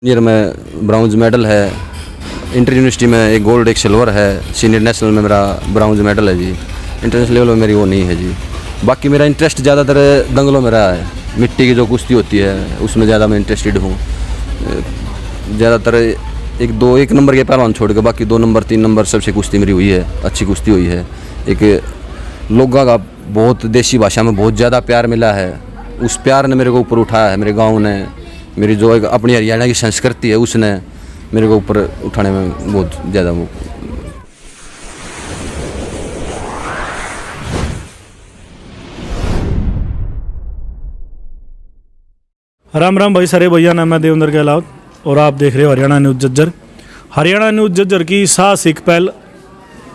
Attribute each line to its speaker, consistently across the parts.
Speaker 1: Junior में bronze medal है, inter university में एक गोल्ड एक सिल्वर है, सीनियर नेशनल में मेरा ब्राउन्ज मेडल है जी। इंटरनेशनल लेवल में मेरी वो नहीं है जी। बाकी मेरा इंटरेस्ट ज़्यादातर दंगलों में रहा है, मिट्टी की जो कुश्ती होती है उसमें ज़्यादा मैं इंटरेस्टेड हूँ। ज़्यादातर एक नंबर के पहलवान छोड़ के बाकी 2 नंबर 3 नंबर सबसे कुश्ती मेरी हुई है, अच्छी कुश्ती हुई है। एक लोगों का बहुत देसी भाषा में बहुत ज़्यादा प्यार मिला है, उस प्यार ने मेरे को ऊपर उठाया है। मेरे गाँव ने, मेरी जो एक अपनी हरियाणा की संस्कृति है उसने मेरे को ऊपर उठाने में बहुत ज़्यादा वो।
Speaker 2: राम राम भाई सारे भैया, नाम है देवेंद्र गहलोत और आप देख रहे हो हरियाणा न्यूज़ झज्जर। हरियाणा न्यूज़ झज्जर की साहसिक पहल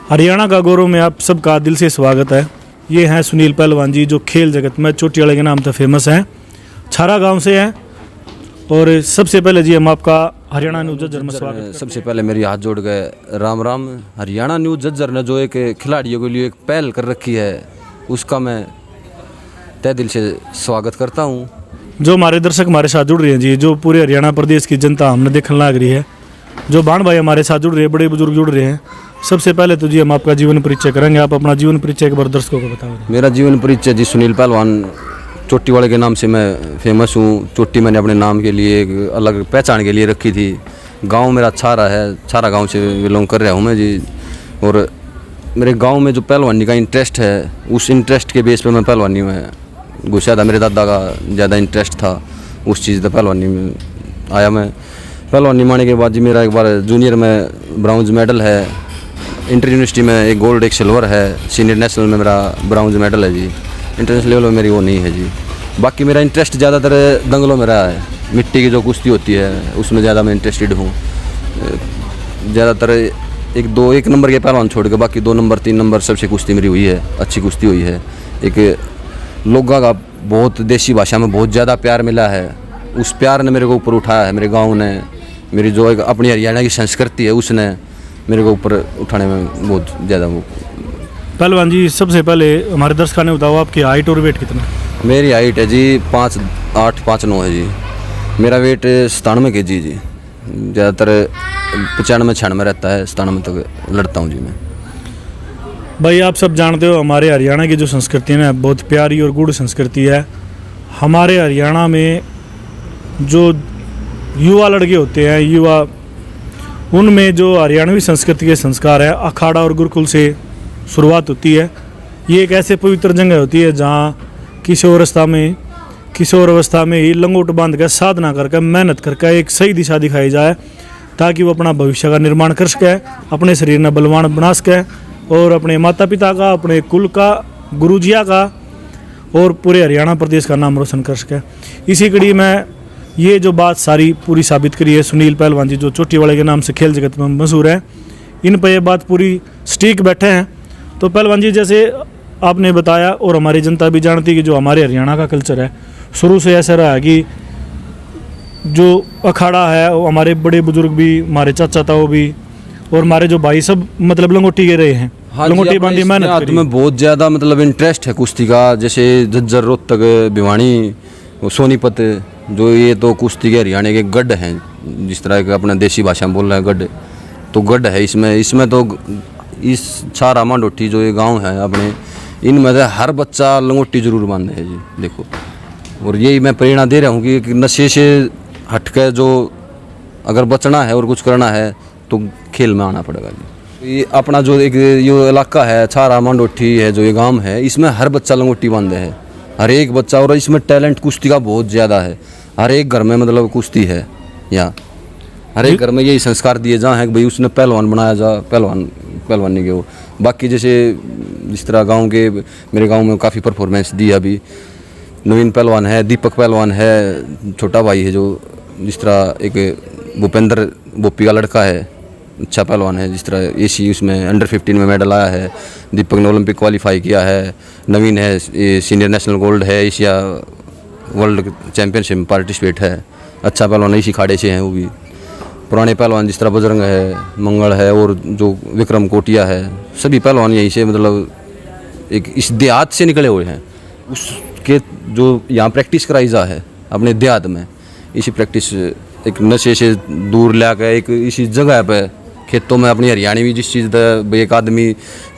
Speaker 2: हरियाणा का गौरव में आप सबका दिल से स्वागत है। ये हैं सुनील पहलवान जी, जो खेल जगत में चोटी वाले के नाम से फेमस हैं, छारा गांव से हैं। और सबसे पहले जी हम आपका हरियाणा न्यूज़ झज्जर में स्वागत करते हैं।
Speaker 1: सबसे पहले मेरी हाथ जोड़ गए राम राम। हरियाणा न्यूज़ झज्जर ने जो एक खिलाड़ियों के लिए एक पहल कर रखी है उसका मैं तहे दिल से स्वागत करता हूँ।
Speaker 2: जो हमारे दर्शक हमारे साथ जुड़ रहे हैं जी, जो पूरे हरियाणा प्रदेश की जनता हमने देखने लग रही है, जो बाण भाई हमारे साथ जुड़ रहे हैं, बड़े बुजुर्ग जुड़ रहे हैं। सबसे पहले तो जी हम आपका जीवन परिचय करेंगे, आप अपना जीवन परिचय एक बार दर्शकों को बताओ।
Speaker 1: मेरा जीवन परिचय जी सुनील पहलवान, चोटी वाले के नाम से मैं फेमस हूँ। चोटी मैंने अपने नाम के लिए एक अलग पहचान के लिए रखी थी। गांव मेरा छारा है, छारा गांव से बिलोंग कर रहा हूँ मैं जी। और मेरे गांव में जो पहलवानी का इंटरेस्ट है, उस इंटरेस्ट के बेस पे मैं पहलवानी में घुसा था। मेरे दादा का ज़्यादा इंटरेस्ट था उस चीज़ का, पहलवानी में आया मैं। पहलवानी माने के बाद जी मेरा एक बार जूनियर में ब्राउन्ज मेडल है, इंटर यूनिवर्सिटी में एक गोल्ड एक सिल्वर है, सीनियर नेशनल में मेरा ब्राउन्ज मेडल है जी। इंटरनेशनल लेवल में मेरी वो नहीं है जी। बाकी मेरा इंटरेस्ट ज़्यादातर दंगलों में रहा है, मिट्टी की जो कुश्ती होती है उसमें ज़्यादा मैं इंटरेस्टेड हूँ। ज़्यादातर एक नंबर के पहलवान छोड़ के बाकी 2 नंबर 3 नंबर सबसे कुश्ती मेरी हुई है, अच्छी कुश्ती हुई है। एक लोगों का बहुत देसी भाषा में बहुत ज़्यादा प्यार मिला है, उस प्यार ने मेरे को ऊपर उठाया है। मेरे गाँव ने, मेरी जो एक अपनी हरियाणा की संस्कृति है उसने मेरे को ऊपर उठाने में बहुत ज़्यादा वो।
Speaker 2: पहलवान जी सबसे पहले हमारे दर्शकों ने बताओ आपकी हाइट और वेट कितना?
Speaker 1: मेरी हाइट है जी 5'8" 5'9" है जी। मेरा वेट 97 kg जी। ज़्यादातर 95-96 रहता है, 97 तक लड़ता हूँ जी मैं।
Speaker 2: भाई आप सब जानते हो हमारे हरियाणा की जो संस्कृति है ना, बहुत प्यारी और गूढ़ संस्कृति है। हमारे हरियाणा में जो युवा लड़के होते हैं, युवा, उनमें जो हरियाणवी संस्कृति के संस्कार है, अखाड़ा और गुरुकुल से शुरुआत होती है। ये एक ऐसे पवित्र जगह होती है जहाँ किशोर अवस्था में ही लंगोट बांध कर साधना करके मेहनत करके एक सही दिशा दिखाई जाए, ताकि वो अपना भविष्य का निर्माण कर सके, अपने शरीर में बलवान बना सके और अपने माता पिता का, अपने कुल का, गुरुजिया का और पूरे हरियाणा प्रदेश का नाम रोशन कर सके। इसी कड़ी में ये जो बात सारी पूरी साबित करी है सुनील पहलवान जी, जो चोटी वाले के नाम से खेल जगत में मशहूर है। इन पर यह बात पूरी स्टीक बैठे हैं। तो पहलवान जी, जैसे आपने बताया और हमारी जनता भी जानती है कि जो हमारे हरियाणा का कल्चर है शुरू से ऐसा रहा है कि जो अखाड़ा है वो हमारे बड़े बुजुर्ग भी, हमारे चाचा ताऊ भी और हमारे जो भाई सब मतलब लंगोटी के रहे हैं।
Speaker 1: हाँ,
Speaker 2: लंगोटी बांधी मेहनत करी।
Speaker 1: में बहुत ज़्यादा मतलब इंटरेस्ट है कुश्ती का, जैसे झज्जर, रोहतक, भिवानी, सोनीपत, जो ये तो कुश्ती के हरियाणा के गढ़ हैं। जिस तरह के अपना देसी भाषा में बोल रहे हैं गढ़, तो गढ़ है इसमें तो इस छारा मांडोठी जो ये गांव है अपने, इनमें से हर बच्चा लंगोटी जरूर बांधे है जी, देखो। और यही मैं प्रेरणा दे रहा हूँ कि नशे से हटकर जो अगर बचना है और कुछ करना है तो खेल में आना पड़ेगा जी। ये अपना जो एक ये इलाका है छारा मांडोठी है, जो ये गांव है, इसमें हर बच्चा लंगोटी बांधे है, हर एक बच्चा। और इसमें टैलेंट कुश्ती का बहुत ज़्यादा है, हर एक घर में मतलब कुश्ती है यहाँ। हर एक घर में यही संस्कार दिए जहाँ है कि भाई उसने पहलवान बनाया जा, पहलवानी के वो। बाकी जैसे जिस तरह गांव के, मेरे गांव में काफ़ी परफॉर्मेंस दी अभी। नवीन पहलवान है, दीपक पहलवान है, छोटा भाई है जो, जिस तरह एक भूपेंद्र बोपी का लड़का है, अच्छा पहलवान है। जिस तरह एसी उसमें अंडर-15 में मेडल आया है, दीपक ने ओलंपिक क्वालिफाई किया है। नवीन है, सीनियर नेशनल गोल्ड है, एशिया वर्ल्ड चैम्पियनशिप में पार्टिसिपेट है। अच्छा पहलवान इसी खाड़े से हैं वो भी। पुराने पहलवान जिस तरह बजरंग है, मंगल है और जो विक्रम कोटिया है, सभी पहलवान यहीं से मतलब एक इस देहात से निकले हुए हैं। उसके जो यहाँ प्रैक्टिस कराई जा है अपने देहात में, इसी प्रैक्टिस एक नशे से दूर लाकर एक इसी जगह पे खेतों में अपनी हरियाणी भी जिस चीज़ तक एक आदमी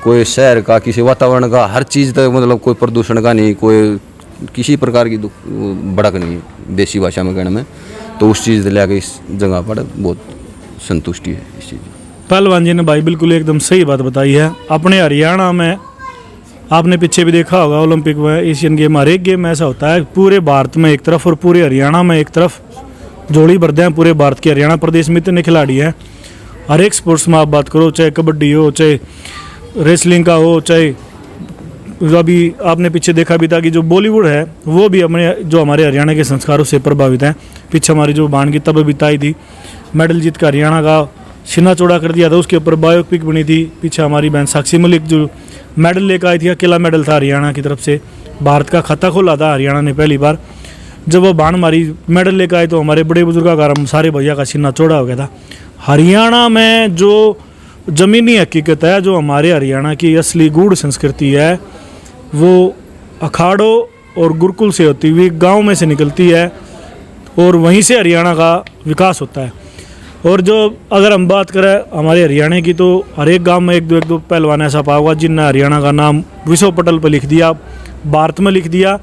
Speaker 1: कोई शहर का किसी वातावरण का हर चीज़ तक मतलब कोई प्रदूषण का नहीं, कोई किसी प्रकार की भड़क नहीं, देसी भाषा में कहने में, तो उस चीज़ ले इस जगह पर बहुत संतुष्टि है इस चीज़।
Speaker 2: पहलवान जी ने भाई बिल्कुल एकदम सही बात बताई है। अपने हरियाणा में आपने पीछे भी देखा होगा ओलंपिक में, एशियन गेम, हर एक गेम ऐसा होता है पूरे भारत में एक तरफ और पूरे हरियाणा में एक तरफ, जोड़ी भरते हैं पूरे भारत के। हरियाणा प्रदेश में इतने खिलाड़ी हैं, हर एक स्पोर्ट्स में आप बात करो, चाहे कबड्डी हो, चाहे रेसलिंग का हो, चाहे अभी आपने पीछे देखा भी था कि जो बॉलीवुड है वो भी अपने जो हमारे हरियाणा के संस्कारों से प्रभावित हैं। पीछे हमारी जो बाण की तब बिताई थी, मेडल जीत कर हरियाणा का सीना चौड़ा कर दिया था, उसके ऊपर बायोपिक बनी थी। पीछे हमारी बहन साक्षी मलिक जो मेडल लेकर आई थी, अकेला मेडल था हरियाणा की तरफ से, भारत का खाता खोला था हरियाणा ने पहली बार। जब वो बाण मारी मेडल लेकर आए तो हमारे बड़े बुजुर्गों का सारे भैया का सीना चौड़ा हो गया था। हरियाणा में जो ज़मीनी हकीकत है, जो हमारे हरियाणा की असली गूढ़ संस्कृति है, वो अखाड़ों और गुरुकुल से होती हुई गांव में से निकलती है और वहीं से हरियाणा का विकास होता है। और जो अगर हम बात करें हमारे हरियाणा की, तो हर एक गांव में एक दो पहलवान ऐसा पाया होगा जिनने हरियाणा का नाम विश्व पटल पर लिख दिया, भारत में लिख दिया।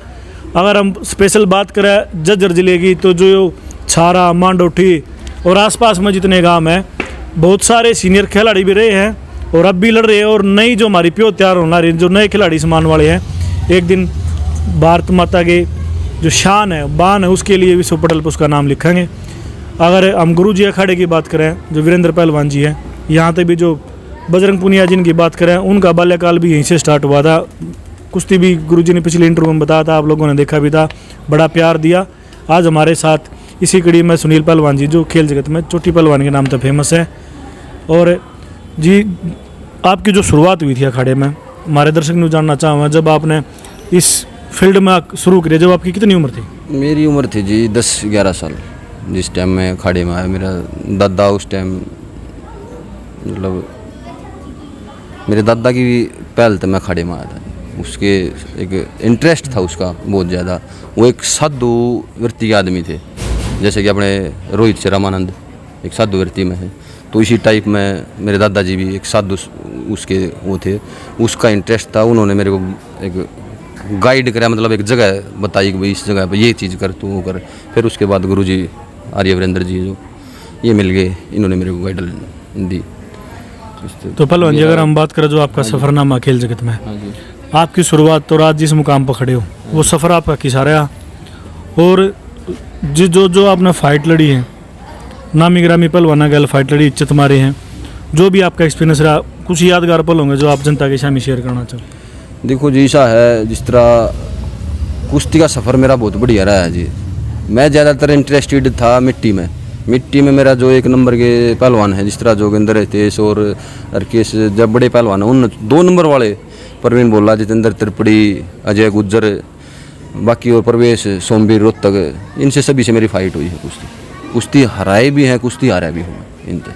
Speaker 2: अगर हम स्पेशल बात करें झज्जर जिले की, तो जो छारा, मांडोठी और आसपास में जितने गांव हैं, बहुत सारे सीनियर खिलाड़ी भी रहे हैं और अब भी लड़ रहे हैं। और नई जो हमारी प्यो तैयार होना रही, जो नए खिलाड़ी समान वाले हैं, एक दिन भारत माता के जो शान है, बान है, उसके लिए विश्व पटल पर उसका नाम लिखेंगे। अगर हम गुरु जी अखाड़े की बात करें, जो वीरेंद्र पहलवान जी हैं, यहाँ तक भी जो बजरंग पुनिया जिनकी बात करें, उनका बाल्यकाल भी यहीं से स्टार्ट हुआ था। कुश्ती भी गुरु जी ने पिछले इंटरव्यू में बताया था, आप लोगों ने देखा भी था, बड़ा प्यार दिया। आज हमारे साथ इसी कड़ी में सुनील पहलवान जी, जो खेल जगत में चोटी पहलवान के नाम से फेमस है। और जी आपकी जो शुरुआत हुई थी अखाड़े में, हमारे दर्शक ने जानना चाहूँगा, जब आपने इस फील्ड में शुरू करिए, जब आपकी कितनी उम्र थी?
Speaker 1: मेरी उम्र थी जी 10-11 साल जिस टाइम मैं अखाड़े में आया। मेरा दादा उस टाइम, मतलब मेरे दादा की भी पहल तो मैं अखाड़े में आया था। उसके एक इंटरेस्ट था उसका बहुत ज़्यादा। वो एक साधु वृत्ति के आदमी थे, जैसे कि अपने रोहित से रामानंद एक साधु वृत्ति में है, तो इसी टाइप में मेरे दादाजी भी एक साधु उसके वो थे। उसका इंटरेस्ट था, उन्होंने मेरे को एक गाइड करा, मतलब एक जगह बताई कि भाई इस जगह पर ये चीज़ कर, तू वो कर। फिर उसके बाद गुरुजी आर्य वीरेंद्र जी जो ये मिल गए, इन्होंने मेरे को गाइडलाइन दी।
Speaker 2: तो पहलवान जी अगर हम बात करें जो आपका सफ़रनामा खेल जगत में, आपकी शुरुआत तो आज जिस मुकाम पर खड़े हो, वो सफ़र आपका किसा रहा? और जो आपने फ़ाइट लड़ी है, नामी ग्रामी पहलवाना गैल फाइट लड़ी, इज्जत मारे हैं, जो भी आपका एक्सपीरियंस रहा, कुछ यादगार पल होंगे जो आप जनता के सामने शेयर करना चाहो?
Speaker 1: देखो जी, ऐसा है जिस तरह कुश्ती का सफ़र मेरा बहुत बढ़िया रहा है जी। मैं ज़्यादातर इंटरेस्टेड था मिट्टी में। मिट्टी में मेरा जो एक नंबर के पहलवान है, जिस तरह जोगिंदर हितेश और अर्केश, जब बड़े पहलवान हैं, उन 2 नंबर वाले परवीन बोला, जितेंद्र त्रिपुड़ी, अजय गुज्जर, बाकी और प्रवेश, सोमवीर रोहतक, इनसे सभी से मेरी फ़ाइट हुई है। कुश्ती हराए भी हैं, कुश्ती हारा भी हुआ इनसे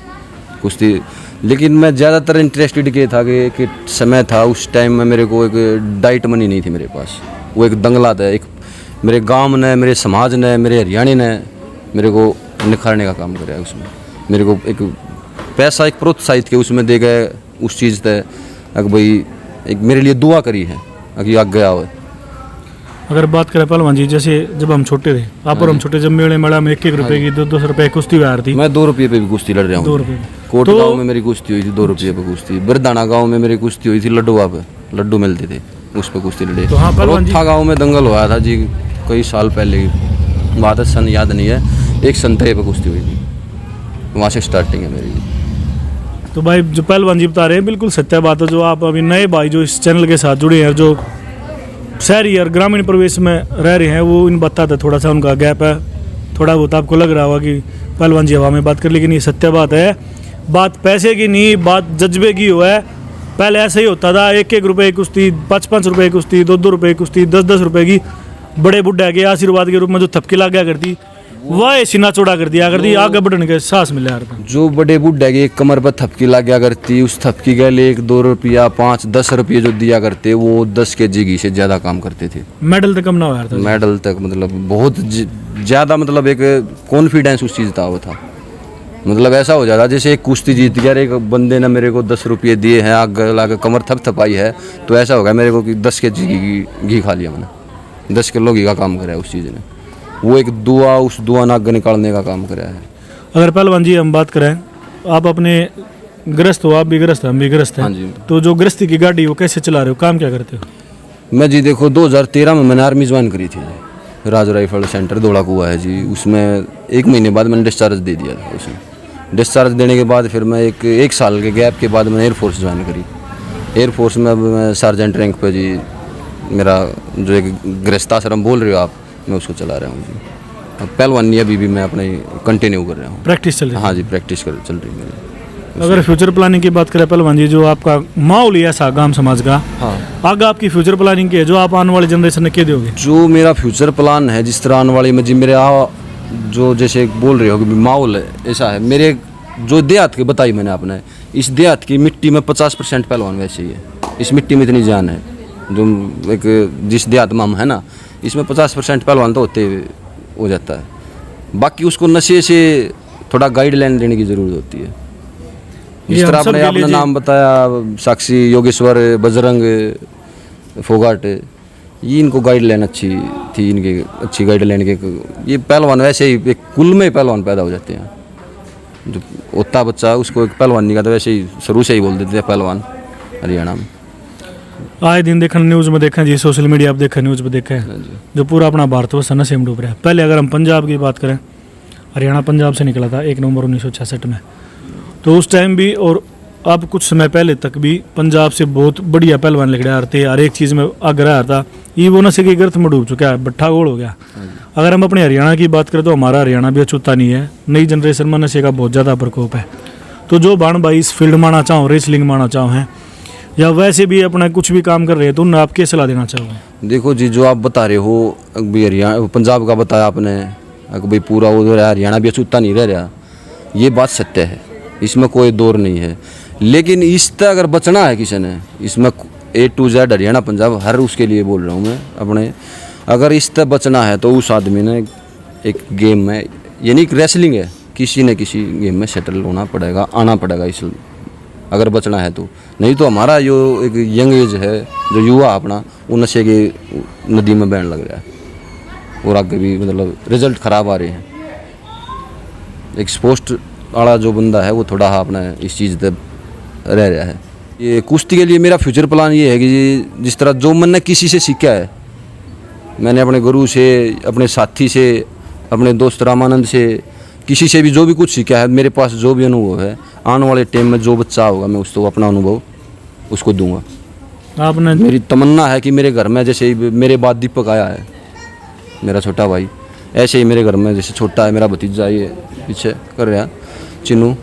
Speaker 1: कुश्ती। लेकिन मैं ज़्यादातर इंटरेस्टेड के था कि समय था उस टाइम में मेरे को एक डाइट मनी नहीं थी मेरे पास। वो एक दंगला था, एक मेरे गांव ने, मेरे समाज ने, मेरे हरियाणा ने मेरे को निखारने का काम कराया। उसमें मेरे को एक पैसा एक प्रोत्साहित के उसमें दे गए उस चीज़ तय, अगर भाई एक मेरे लिए दुआ करी है अगर आग गया हो।
Speaker 2: अगर बात करें पहलवान जी, जैसे जब हम छोटे थे, आप और हम छोटे, जब मेले मेला में 1-1 रुपए की 2-2 रुपए कुश्ती आ रही थी,
Speaker 1: मैं 2 रुपये पे भी कुश्ती लड़ रहा हूँ।
Speaker 2: 2 रुपये
Speaker 1: कोट गाँव में मेरी कुश्ती हुई थी 2 रुपये पे कुश्ती। बिरदाना गाँव में मेरी कुश्ती हुई थी लड्डुआ पे, लड्डू मिलते थे, उस पर कुश्ती लड़े।
Speaker 2: तो हाँ पहलवान जी,
Speaker 1: गाँव में दंगल हुआ था जी कई साल पहले की बात है, सन याद नहीं है, एक संतरे पे कुश्ती हुई थी, वहाँ से स्टार्टिंग है मेरी।
Speaker 2: तो भाई जो पहलवान जी बता रहे हैं बिल्कुल सत्य बात है। जो आप अभी नए भाई जो इस चैनल के साथ जुड़े हैं, जो शहरी और ग्रामीण परिवेश में रह रहे हैं, वो इन बताते थोड़ा सा उनका गैप है, थोड़ा बहुत आपको लग रहा होगा कि पहलवान जी हवा में बात कर, लेकिन ये सत्य बात है। बात पैसे की नहीं, बात जज्बे की हुआ है। पहले ऐसे ही होता था, 1-1 रुपये की कुश्ती, 5-5 रुपये की कुश्ती, 2-2 रुपये की कुश्ती, 10-10 रुपये की, बड़े बुढ़े के आशीर्वाद के रूप में जो थपकी लग गया करती, वह सीना चौड़ा कर दिया करती, आगे बढ़ने के सांस मिला यार।
Speaker 1: जो बड़े बुढ़े की कमर पर थपकी लग गया करती, उस थपकी के लिए 1-2 रुपया 5-10 रुपये जो दिया करते, वो 10 kg घी से ज़्यादा काम करते थे।
Speaker 2: मेडल तक कम ना हुआ था।
Speaker 1: मेडल तक मतलब बहुत ज़्यादा, मतलब एक कॉन्फिडेंस उस चीज़ का वो था। मतलब ऐसा हो जाता जैसे एक कुश्ती जीत गया, एक बंदे ने मेरे को 10 रुपये दिए हैं, आग लगा कमर थपथपाई है, तो ऐसा होगा मेरे को कि 10 kg घी खा लिया मैंने, 10 किलो घी का काम करा है उस चीज़ ने। वो एक दुआ, उस दुआ नाग निकालने का काम करा है।
Speaker 2: अगर पहलवान जी हम बात करें, आप अपने ग्रस्त हो, आप भी ग्रस्त हैं, हम भी ग्रस्त हैं।
Speaker 1: हाँ जी।
Speaker 2: तो जो गृहस्थी की गाड़ी वो कैसे चला रहे हो, काम क्या करते हो?
Speaker 1: मैं जी देखो 2013 में मैंने आर्मी ज्वाइन करी थी, राज राइफल सेंटर धौला कुआ है जी। उसमें 1 महीने बाद मैंने डिस्चार्ज दे दिया था। उसमें डिस्चार्ज देने के बाद फिर मैं एक साल के गैप के बाद मैंने एयरफोर्स ज्वाइन करी। एयरफोर्स में अब मैं सार्जेंट रैंक पे जी, मेरा जो एक गृहस्थाश्रम बोल रहे हो आप, मैं उसको चला रहा हूँ जी। अब पहलवानी अभी भी मैं अपने कंटिन्यू कर रहा हूँ।
Speaker 2: प्रैक्टिस चल रही है?
Speaker 1: हाँ जी, प्रैक्टिस चल रही है मेरी।
Speaker 2: अगर फ्यूचर प्लानिंग की बात करें पहलवान जी, जो आपका माहौल है ऐसा गांव समाज का,
Speaker 1: हाँ,
Speaker 2: आगे आपकी फ्यूचर प्लानिंग की है जो आप आने वाली जनरेशन ने क्या दोगे?
Speaker 1: जो मेरा फ्यूचर प्लान है, जिस तरह आने वाली में जी मेरे जो जैसे बोल रहे हो कि माहौल है ऐसा है, मेरे जो देहात की बताई मैंने आपने, इस देहात की मिट्टी में 50% पहलवान वैसे ही है। इस मिट्टी में इतनी जान है, जो एक जिस देहात में हम है ना, इसमें 50% पहलवान तो होते हो जाता है। बाकी उसको नशे से थोड़ा गाइडलाइन देने की ज़रूरत होती है। जिस तरह आपने अपना नाम बताया, साक्षी, योगेश्वर, बजरंग, फोगाट, ये इनको गाइडलाइन अच्छी थी, इनकी अच्छी गाइडलाइन के ये पहलवान वैसे ही एक कुल में पहलवान पैदा हो जाते हैं। जो होता बच्चा उसको एक पहलवान का तो वैसे ही शुरू से ही बोल देते हैं पहलवान हरियाणा में।
Speaker 2: आए दिन देखा न्यूज़ में देखा जी, सोशल मीडिया पर देखा, न्यूज़ में देखा है जो पूरा अपना भारतवर्ष नशे में डूब रहा है। पहले अगर हम पंजाब की बात करें, हरियाणा पंजाब से निकला था 1 नवंबर 1966 में, तो उस टाइम भी और अब कुछ समय पहले तक भी पंजाब से बहुत बढ़िया पहलवान लिख रहे थे, हर एक चीज़ में आग्रह था। ये वो नशे की गर्त में डूब चुका है, भट्ठा गोल हो गया। अगर हम अपने हरियाणा की बात करें तो हमारा हरियाणा भी अछूता नहीं है। नई जनरेशन में नशे का बहुत ज़्यादा प्रकोप है। तो जो बाण भाई इस फील्ड में आना चाहो, रेसलिंग में आना चाहो हैं, या वैसे भी अपना कुछ भी काम कर रहे हैं, तो उन्हें आप क्या सलाह देना चाहोगे?
Speaker 1: देखो जी, जो आप बता रहे हो अभी हरियाणा पंजाब का बताया आपने, भाई पूरा उधर हरियाणा भी अछूता नहीं रह रहा, ये बात सत्य है, इसमें कोई दौर नहीं है। लेकिन इस तरह अगर बचना है किसी ने, इसमें A to Z Haryana Punjab हर उसके लिए बोल रहा हूँ मैं अपने, अगर इस तरह बचना है तो उस आदमी ने एक गेम में, यानी कि रेसलिंग है, किसी न किसी गेम में सेटल होना पड़ेगा, आना पड़ेगा इस, अगर बचना है तो। नहीं तो हमारा जो एक यंग एज है, जो युवा अपना, वो नशे की नदी में बहने लग रहा है और आगे भी मतलब रिजल्ट ख़राब आ रहे हैं। एक स्पोर्ट्स वाला जो बंदा है वो थोड़ा अपना इस चीज़ पे रह रहा है। ये कुश्ती के लिए मेरा फ्यूचर प्लान ये है कि जिस तरह जो मैंने किसी से सीखा है, मैंने अपने गुरु से, अपने साथी से, अपने दोस्त रामानंद से, किसी से भी जो भी कुछ सीखा है, मेरे पास जो भी अनुभव है, आने वाले टाइम में जो बच्चा होगा मैं उसको अपना अनुभव उसको दूंगा।
Speaker 2: आपने,
Speaker 1: मेरी तमन्ना है कि मेरे घर में जैसे मेरे बाद दीपक आया है, मेरा छोटा भाई, ऐसे ही मेरे घर में जैसे छोटा है मेरा भतीजा ये पीछे कर रहा है चिन्नू,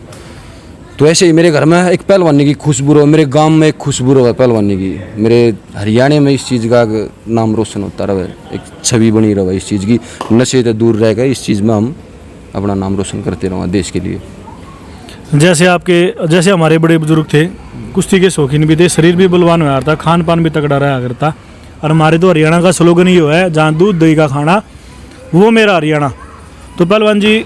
Speaker 1: तो ऐसे ही मेरे घर में एक पहलवानी की खुशबू रहो, मेरे गांव में एक खुशबू रहो पहलवानी की, मेरे हरियाणा में इस चीज़ का नाम रोशन होता रहे, एक छवि बनी रहे इस चीज़ की, नशे से दूर रह गए, इस चीज़ में हम अपना नाम रोशन करते रहो देश के लिए।
Speaker 2: जैसे हमारे बड़े बुजुर्ग थे, कुश्ती के शौकीन भी थे, शरीर भी बलवान हो था, खान पान भी तगड़ा रहा करता। और हमारे तो हरियाणा का स्लोगन ही है, जहाँ दूध दही का खाना वो मेरा हरियाणा। तो पहलवान जी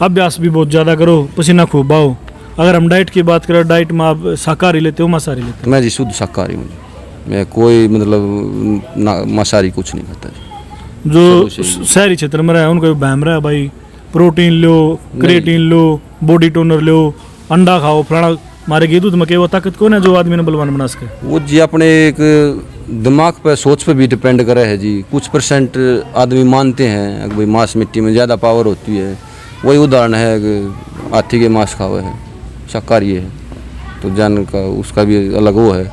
Speaker 2: अभ्यास भी बहुत ज़्यादा करो, पसीना खूब बहाओ। अगर हम डाइट की बात करें, डाइट में आप शाकाहारी लेते हो मांसाहारी लेते हो?
Speaker 1: मैं जी शुद्ध शाकाहारी हूँ, मैं कोई मतलब मांसाहारी कुछ नहीं खाता जी।
Speaker 2: जो शहरी क्षेत्र में रहे उनको बहम रहा है भाई, प्रोटीन लो, क्रिएटिन लो, बॉडी टोनर लो, अंडा खाओ, फलाना मारे घी दूध में के वो ताकत कौन है जो आदमी ने बलवान बना सके? वो
Speaker 1: जी अपने एक दिमाग पर, सोच पर भी डिपेंड करे है जी। कुछ परसेंट आदमी मानते हैं कि भाई मांस मिट्टी में ज़्यादा पावर होती है, वही उदाहरण है कि हाथी के मांस खाओ है, शाकाहारी है, तो जान का उसका भी अलग वो है।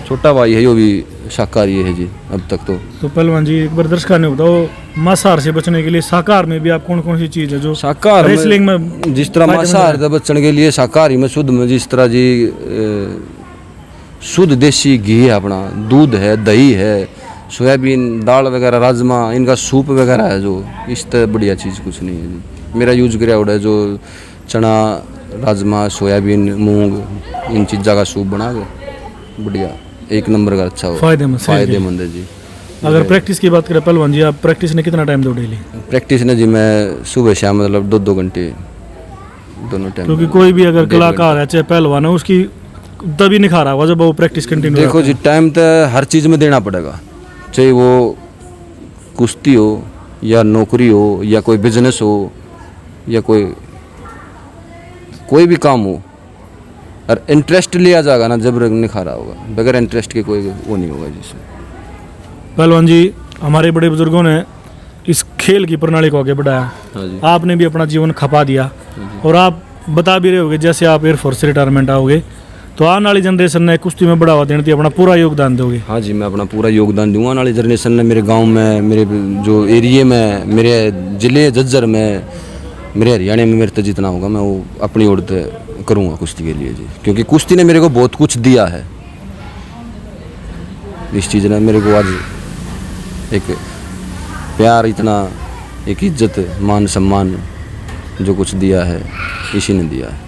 Speaker 1: छोटा भाई है वो भी शाकाहारी है जी अब तक तो
Speaker 2: पहलवान जी एक बार दर्शकों ने बताओ, मांसाहार से बचने के लिए शाकाहार में भी आप कौन कौन सी चीज़ है जो
Speaker 1: शाकाहार
Speaker 2: रेसलिंग में,
Speaker 1: जिस तरह मांसाहार से बचने के लिए शाकाहारी में शुद्ध में जिस तरह जी शुद्ध देसी घी है, अपना दूध है, दही है, सोयाबीन दाल वगैरह राजमा इनका सूप वगैरह है जो इस तरह बढ़िया चीज़ कुछ नहीं है जी। मेरा यूज किया हुआ है जो चना राजमा सोयाबीन मूंग इन चीज़ों का सूप बना के बढ़िया एक नंबर का अच्छा हो फायदेमंद है जी।
Speaker 2: अगर प्रैक्टिस की बात करें पहलवान जी, आप प्रैक्टिस ने कितना टाइम दो डेली?
Speaker 1: प्रैक्टिस ने जी मैं सुबह शाम मतलब 2-2 घंटे दोनों टाइम।
Speaker 2: क्योंकि कोई भी अगर कलाकार है चाहे पहलवान है उसकी तभी निखार होगा जब वो प्रैक्टिस कंटिन्यू।
Speaker 1: देखो जी टाइम तो हर चीज़ में देना पड़ेगा, चाहे वो कुश्ती हो या नौकरी हो या कोई बिजनेस हो या कोई भी काम हो, और इंटरेस्ट लिया जाएगा ना जब निखारा होगा, बगैर इंटरेस्ट के कोई वो नहीं होगा जिसमें।
Speaker 2: पहलवान जी हमारे बड़े बुजुर्गों ने इस खेल की प्रणाली को आगे बढ़ाया,
Speaker 1: हाँ जी।
Speaker 2: आपने भी अपना जीवन खपा दिया और आप बता भी रहे होगे जैसे आप एयरफोर्स से रिटायरमेंट आओगे तो आने वाली जनरेशन ने कुश्ती में बढ़ावा देने के लिए अपना पूरा योगदान दोगे।
Speaker 1: हाँ जी मैं अपना पूरा योगदान दूंगा। आने वाली जनरेशन ने मेरे गांव में मेरे जो एरिए में मेरे ज़िले झज्जर में मेरे हरियाणा में मेरे से जितना होगा मैं वो अपनी ओर से करूँगा कुश्ती के लिए जी, क्योंकि कुश्ती ने मेरे को बहुत कुछ दिया है। इस चीज़ ने मेरे को आज एक प्यार इतना एक इज्जत मान सम्मान जो कुछ दिया है इसी ने दिया है,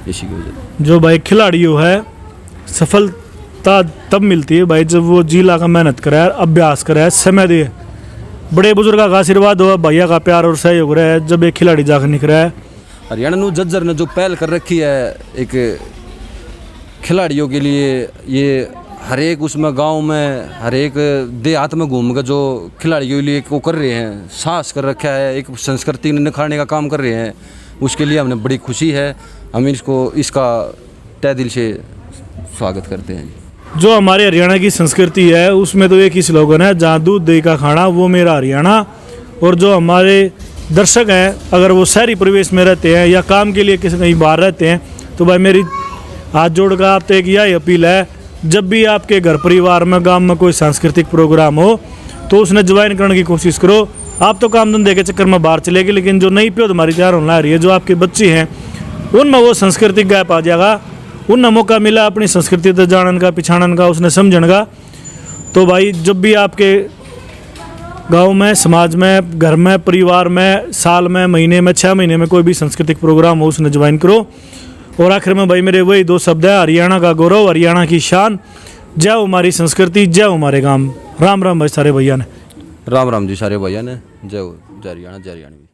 Speaker 1: इसी की वजह।
Speaker 2: जो भाई खिलाड़ियों है सफलता तब मिलती है भाई जब वो जी लगा मेहनत करे अभ्यास करे समय दे, बड़े बुजुर्गों का आशीर्वाद हो भैया का प्यार और सहयोग रहे जब एक खिलाड़ी जाकर निकला है।
Speaker 1: हरियाणा नु झज्जर ने जो पहल कर रखी है एक खिलाड़ियों के लिए, ये हर एक उसमें गांव में हर एक देहात में घूम कर जो खिलाड़ियों के लिए वो कर रहे हैं, साहस कर रखा है, एक संस्कृति निखारने का काम कर रहे हैं, उसके लिए हमें बड़ी खुशी है। हम इसका तहे दिल से स्वागत करते हैं।
Speaker 2: जो हमारे हरियाणा की संस्कृति है उसमें तो एक ही स्लोगन है, जहाँ दूध दही का खाना वो मेरा हरियाणा। और जो हमारे दर्शक हैं अगर वो शहरी परिवेश में रहते हैं या काम के लिए किसी कहीं बाहर रहते हैं तो भाई मेरी हाथ जोड़कर आपसे एक यही अपील है, जब भी आपके घर परिवार में गांव में कोई सांस्कृतिक प्रोग्राम हो तो उसने ज्वाइन करने की कोशिश करो। आप तो काम धंधे के चक्कर में बाहर चलेगी, लेकिन जो नई प्योद हमारी तैयार होने आ रही है, जो आपके बच्चे हैं उनमें वो सांस्कृतिक गैप आ जाएगा, उनने मौका मिला अपनी संस्कृति तो जानने का पिछाड़न का उसने समझने का। तो भाई जब भी आपके गांव में समाज में घर में परिवार में साल में महीने में 6 महीने में कोई भी सांस्कृतिक प्रोग्राम हो उसने ज्वाइन करो। और आखिर में भाई मेरे वही 2 शब्द है, हरियाणा का गौरव हरियाणा की शान, जय हो हमारी संस्कृति जय हो हमारे गांव। राम राम भाई सारे भैया ने।
Speaker 1: राम राम जी सारे भैया ने। जय हो जय हरियाणा जय हरियाणवी।